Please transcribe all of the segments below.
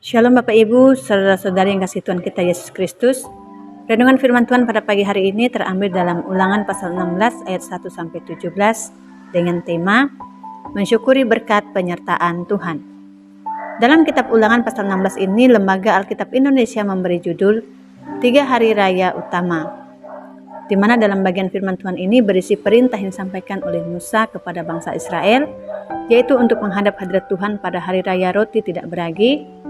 Shalom Bapak Ibu, saudara-saudari yang kasih Tuhan kita Yesus Kristus. Renungan firman Tuhan pada pagi hari ini terambil dalam Ulangan pasal 16 ayat 1-17 dengan tema Mensyukuri berkat penyertaan Tuhan. Dalam kitab Ulangan pasal 16 ini, Lembaga Alkitab Indonesia memberi judul 3 Hari Raya Utama, di mana dalam bagian firman Tuhan ini berisi perintah yang disampaikan oleh Musa kepada bangsa Israel, yaitu untuk menghadap hadirat Tuhan pada hari raya roti tidak beragi,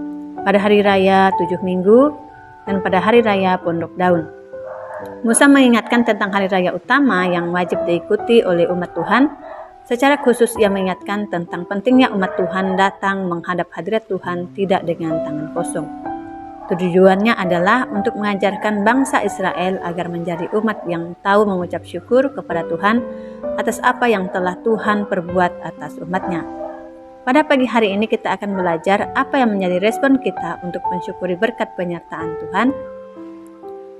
pada hari raya 7 minggu, dan pada hari raya pondok daun. Musa mengingatkan tentang hari raya utama yang wajib diikuti oleh umat Tuhan. Secara khusus ia mengingatkan tentang pentingnya umat Tuhan datang menghadap hadirat Tuhan tidak dengan tangan kosong. Tujuannya adalah untuk mengajarkan bangsa Israel agar menjadi umat yang tahu mengucap syukur kepada Tuhan atas apa yang telah Tuhan perbuat atas umatnya. Pada pagi hari ini kita akan belajar apa yang menjadi respon kita untuk mensyukuri berkat penyertaan Tuhan.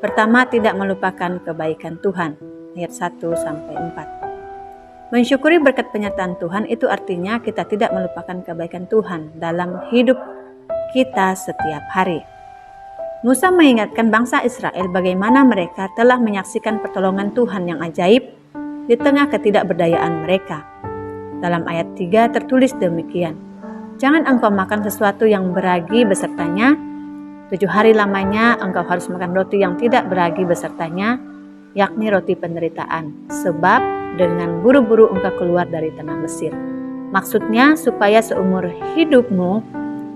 Pertama, tidak melupakan kebaikan Tuhan, ayat 1-4. Mensyukuri berkat penyertaan Tuhan itu artinya kita tidak melupakan kebaikan Tuhan dalam hidup kita setiap hari. Musa mengingatkan bangsa Israel bagaimana mereka telah menyaksikan pertolongan Tuhan yang ajaib di tengah ketidakberdayaan mereka. Dalam ayat 3 tertulis demikian, jangan engkau makan sesuatu yang beragi besertanya, 7 hari lamanya engkau harus makan roti yang tidak beragi besertanya, yakni roti penderitaan, sebab dengan buru-buru engkau keluar dari tanah Mesir. Maksudnya supaya seumur hidupmu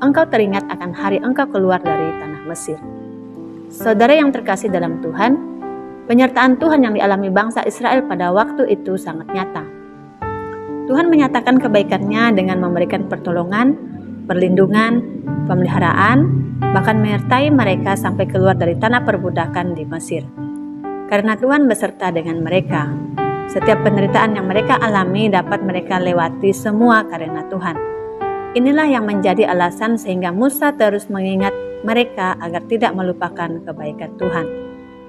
engkau teringat akan hari engkau keluar dari tanah Mesir. Saudara yang terkasih dalam Tuhan, penyertaan Tuhan yang dialami bangsa Israel pada waktu itu sangat nyata. Tuhan menyatakan kebaikannya dengan memberikan pertolongan, perlindungan, pemeliharaan, bahkan menyertai mereka sampai keluar dari tanah perbudakan di Mesir. Karena Tuhan beserta dengan mereka, setiap penderitaan yang mereka alami dapat mereka lewati semua karena Tuhan. Inilah yang menjadi alasan sehingga Musa terus mengingat mereka agar tidak melupakan kebaikan Tuhan.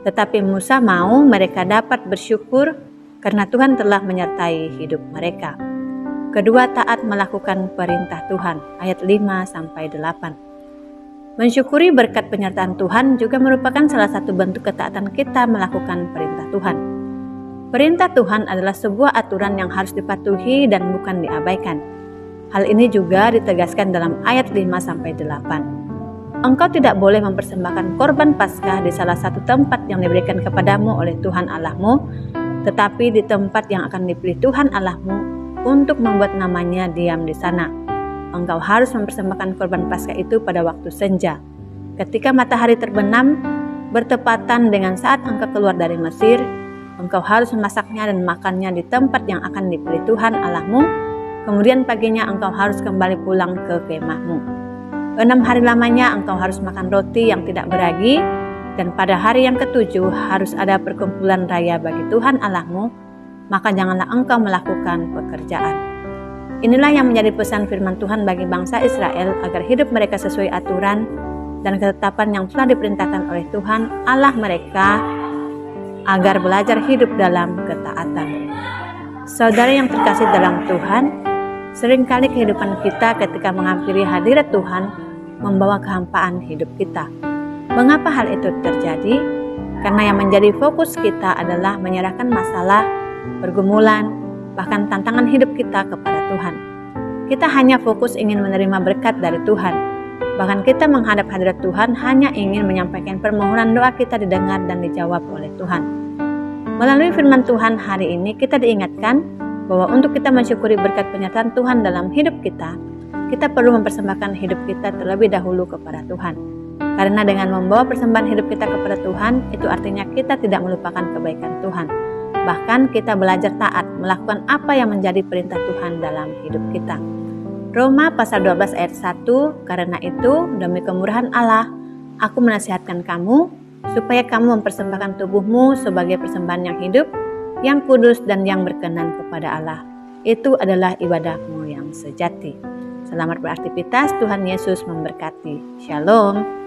Tetapi Musa mau mereka dapat bersyukur karena Tuhan telah menyertai hidup mereka. Kedua, taat melakukan perintah Tuhan, ayat 5-8. Mensyukuri berkat penyertaan Tuhan juga merupakan salah satu bentuk ketaatan kita melakukan perintah Tuhan. Perintah Tuhan adalah sebuah aturan yang harus dipatuhi dan bukan diabaikan. Hal ini juga ditegaskan dalam ayat 5-8. Engkau tidak boleh mempersembahkan korban Paskah di salah satu tempat yang diberikan kepadamu oleh Tuhan Allahmu, tetapi di tempat yang akan dipilih Tuhan Allahmu untuk membuat namanya diam di sana. Engkau harus mempersembahkan korban Paskah itu pada waktu senja, ketika matahari terbenam, bertepatan dengan saat engkau keluar dari Mesir. Engkau harus memasaknya dan makannya di tempat yang akan dipilih Tuhan Allahmu. Kemudian paginya engkau harus kembali pulang ke kemahmu. 6 hari lamanya engkau harus makan roti yang tidak beragi, dan pada hari yang ke-7 harus ada perkumpulan raya bagi Tuhan Allahmu, maka janganlah engkau melakukan pekerjaan. Inilah yang menjadi pesan firman Tuhan bagi bangsa Israel agar hidup mereka sesuai aturan dan ketetapan yang telah diperintahkan oleh Tuhan Allah mereka, agar belajar hidup dalam ketaatan. Saudara yang terkasih dalam Tuhan, seringkali kehidupan kita ketika menghampiri hadirat Tuhan membawa kehampaan hidup kita. Mengapa hal itu terjadi? Karena yang menjadi fokus kita adalah menyerahkan masalah, pergumulan, bahkan tantangan hidup kita kepada Tuhan. Kita hanya fokus ingin menerima berkat dari Tuhan. Bahkan kita menghadap hadirat Tuhan hanya ingin menyampaikan permohonan doa kita didengar dan dijawab oleh Tuhan. Melalui firman Tuhan hari ini kita diingatkan bahwa untuk kita mensyukuri berkat penyertaan Tuhan dalam hidup kita perlu mempersembahkan hidup kita terlebih dahulu kepada Tuhan. Karena dengan membawa persembahan hidup kita kepada Tuhan, itu artinya kita tidak melupakan kebaikan Tuhan. Bahkan kita belajar taat, melakukan apa yang menjadi perintah Tuhan dalam hidup kita. Roma pasal 12 ayat 1, karena itu demi kemurahan Allah, aku menasihatkan kamu, supaya kamu mempersembahkan tubuhmu sebagai persembahan yang hidup, yang kudus dan yang berkenan kepada Allah. Itu adalah ibadahmu yang sejati. Selamat beraktivitas, Tuhan Yesus memberkati. Shalom.